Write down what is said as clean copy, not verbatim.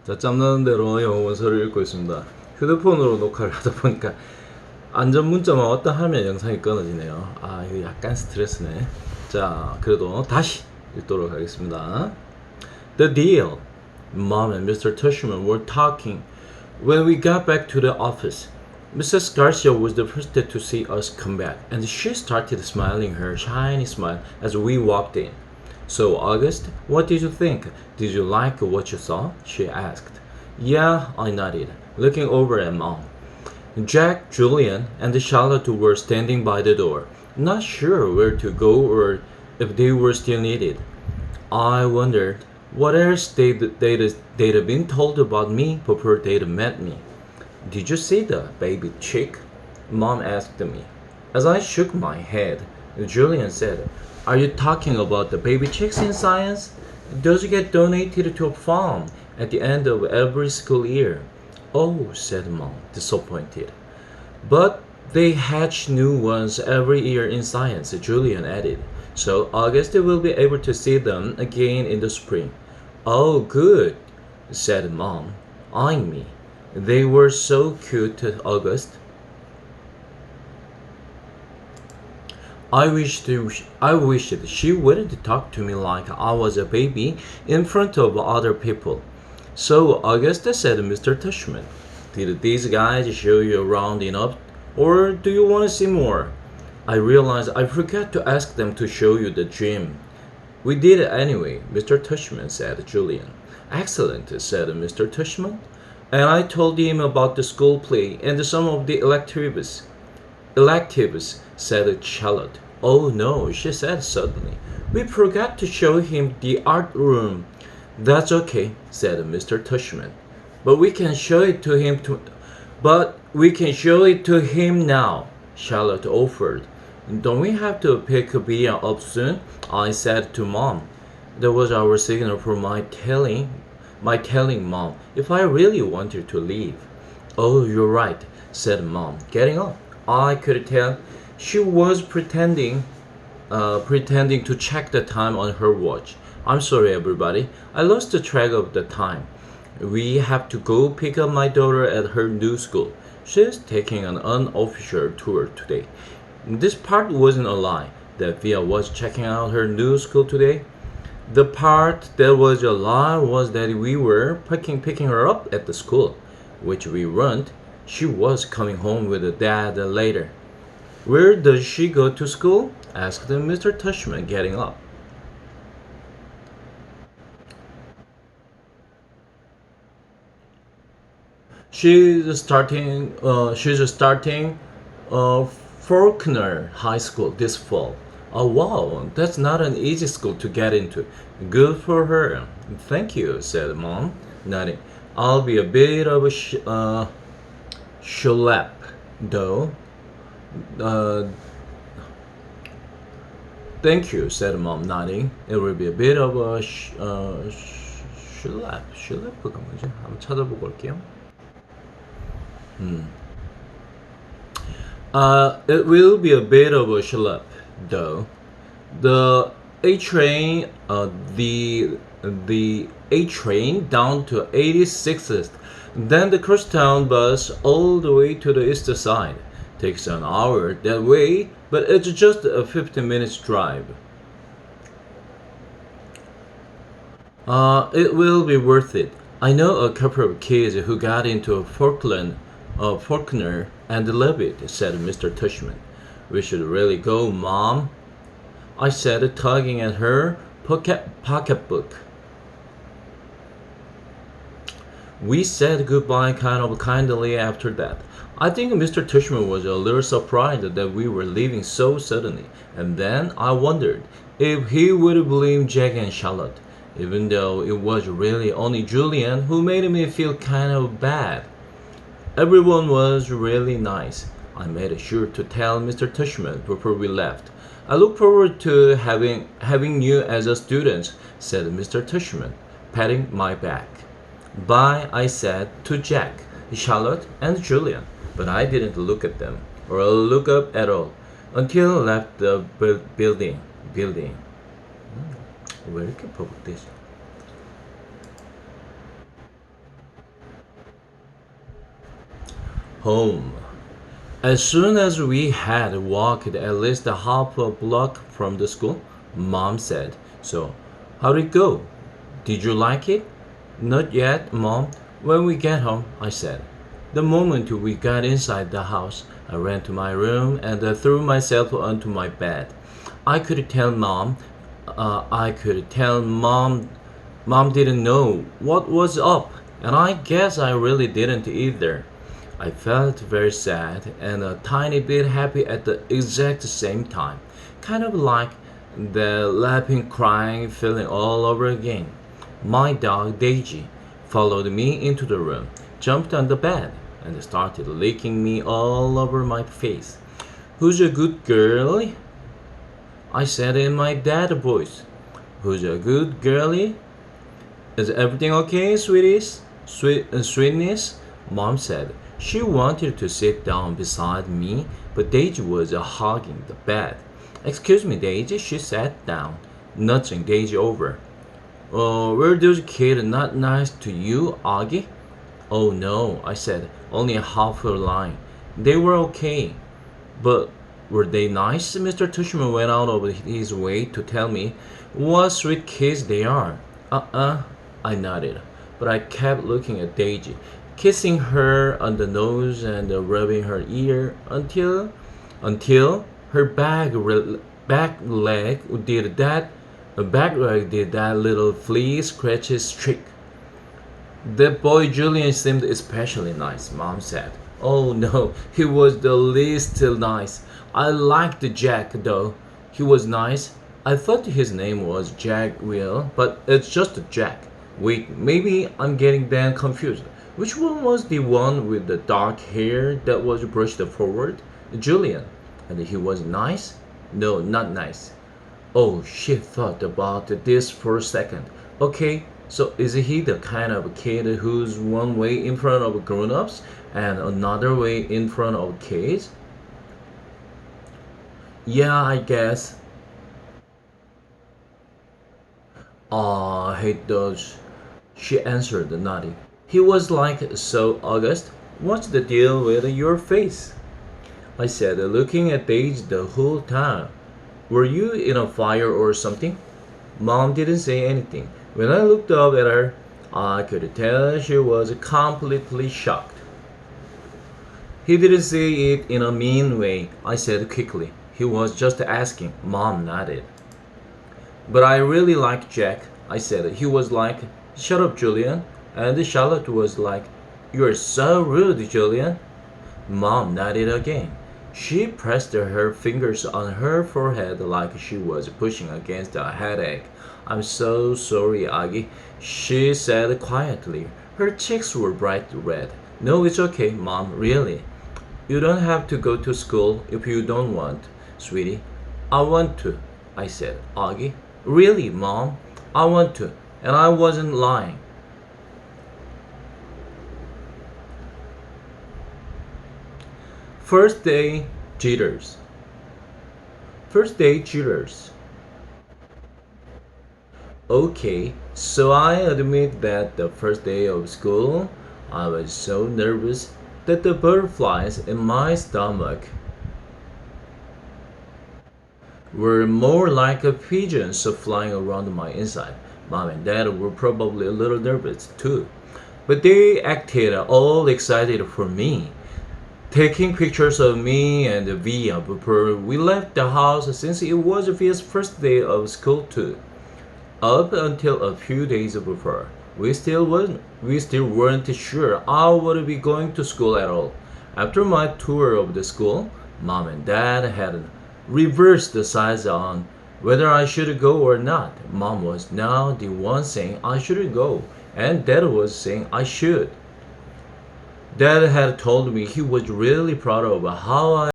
자, 짬나는 대로 영어 원서를 읽고 있습니다. 휴대폰으로 녹화를 하다 보니까 안전 문자만 왔다 하면 영상이 끊어지네요. 아, 이거 약간 스트레스네. 자, 그래도 다시 읽도록 하겠습니다. The deal. Mom and Mr. Tushman were talking when we got back to the office. Mrs. Garcia was the first to see us come back, and she started smiling her shiny smile as we walked in. So, August, what did you think? Did you like what you saw? She asked. Yeah, I nodded, looking over at Mom. Jack, Julian, and Charlotte were standing by the door, not sure where to go or if they were still needed. I wondered what else they'd been told about me before they'd met me. Did you see the baby chick? Mom asked me. As I shook my head, Julian said, Are you talking about the baby chicks in science? Those get donated to a farm at the end of every school year. Oh, said Mom, disappointed. But they hatch new ones every year in science, Julian added. So August will be able to see them again in the spring. Oh, good, said Mom, eyeing me. They were so cute, August. I wished she wouldn't talk to me like I was a baby in front of other people. So, August, said Mr. Tushman, did these guys show you around enough, or do you want to see more? I realized I forgot to ask them to show you the gym. We did it anyway, Mr. Tushman said, Julian. Excellent, said Mr. Tushman. And I told him about the school play and some of the electives. Electives, said Charlotte. Oh no, she said suddenly. We forgot to show him the art room. That's okay, said Mr. Tushman. But we can show it to him now, Charlotte offered. Don't we have to pick Bia up soon? I said to Mom. That was our signal for my telling Mom if I really wanted to leave. Oh, you're right, said Mom, getting up. I could tell she was pretending to check the time on her watch. I'm sorry, everybody. I lost track of the time. We have to go pick up my daughter at her new school. She's taking an unofficial tour today. This part wasn't a lie, that Via was checking out her new school today. The part that was a lie was that we were picking her up at the school, which we weren't. She was coming home with Dad later. Where does she go to school? Asked Mr. Tushman, getting up. She's starting Faulkner High School this fall. Oh wow, that's not an easy school to get into. Good for her. Thank you, said Mom, nodding. I'll be a bit of a schlep, though. Uh, Thank you, said Mom, nodding. It will be a bit of a schlep. schlep가 뭐지? 한번 찾아보고 올게요. It will be a bit of a schlep, though. The A train, the A train down to 86th, then the crosstown bus all the way to the east side. Takes an hour that way, but it's just a 15 minutes drive. It will be worth it. I know a couple of kids who got into Faulkner and love it, said Mr. Tushman. We should really go, Mom, I said, tugging at her pocketbook. We said goodbye kind of kindly after that. I think Mr. Tushman was a little surprised that we were leaving so suddenly, and then I wondered if he would blame Jack and Charlotte, even though it was really only Julian who made me feel kind of bad. Everyone was really nice. I made sure to tell Mr. Tushman before we left. I look forward to having you as a student, said Mr. Tushman, patting my back. Bye, I said to Jack, Charlotte, and Julian, but I didn't look at them, or look up at all, until I left the building. 왜 이렇게 버벅대지? Home. As soon as we had walked at least a half a block from the school, Mom said, "So, how did it go? Did you like it?" "Not yet, Mom. When we get home," I said. The moment we got inside the house, I ran to my room and threw myself onto my bed. I could tell Mom, Mom didn't know what was up, and I guess I really didn't either. I felt very sad and a tiny bit happy at the exact same time, kind of like the laughing, crying feeling all over again. My dog Daisy followed me into the room, jumped on the bed, and started licking me all over my face. "Who's a good girlie?" I said in my dad voice. "Who's a good girlie? Is everything okay, sweeties? Sweetness?" Mom said. She wanted to sit down beside me, but Daisy was hugging the bed. "Excuse me, Daisy." She sat down, nudging Daisy over. "Were those kids not nice to you, Augie?" "Oh no," I said, only half a line. "They were okay." "But were they nice?" Mr. Tushman went out of his way to tell me what sweet kids they are. I nodded, but I kept looking at Daisy, kissing her on the nose and rubbing her ear until her back leg did that little flea scratches trick. "That boy Julian seemed especially nice," Mom said. "Oh no, he was the least nice. I liked Jack though. He was nice. I thought his name was Jack Will, but it's just Jack. Wait, maybe I'm getting them confused. Which one was the one with the dark hair that was brushed forward?" "Julian. And he was nice?" "No, not nice." Oh, she thought about this for a second. "Okay, so is he the kind of kid who's one way in front of grown-ups and another way in front of kids?" "Yeah, I guess." "I hate those," she answered, nodding. He was like, "So, August, what's the deal with your face?" I said, looking at Daisy the whole time. "Were you in a fire or something?" Mom didn't say anything. When I looked up at her, I could tell she was completely shocked. "He didn't say it in a mean way," I said quickly. "He was just asking." Mom nodded. "But I really like Jack," I said. "He was like, 'Shut up, Julian.' And Charlotte was like, 'You're so rude, Julian.'" Mom nodded again. She pressed her fingers on her forehead like she was pushing against a headache. "I'm so sorry, Aggie," she said quietly. Her cheeks were bright red. "No, it's okay, Mom, really. You don't have to go to school if you don't want, sweetie." "I want to," I said. "Augie?" "Really, Mom, I want to." And I wasn't lying. First day jitters. First day jitters. Okay, so I admit that the first day of school, I was so nervous that the butterflies in my stomach were more like pigeons flying around my inside. Mom and Dad were probably a little nervous too, but they acted all excited for me, taking pictures of me and Via before we left the house since it was Via's first day of school too. Up until a few days before, we still weren't sure I would be going to school at all. After my tour of the school, Mom and Dad had reversed the sides on whether I should go or not. Mom was now the one saying I shouldn't go, and Dad was saying I should. Dad had told me he was really proud of how I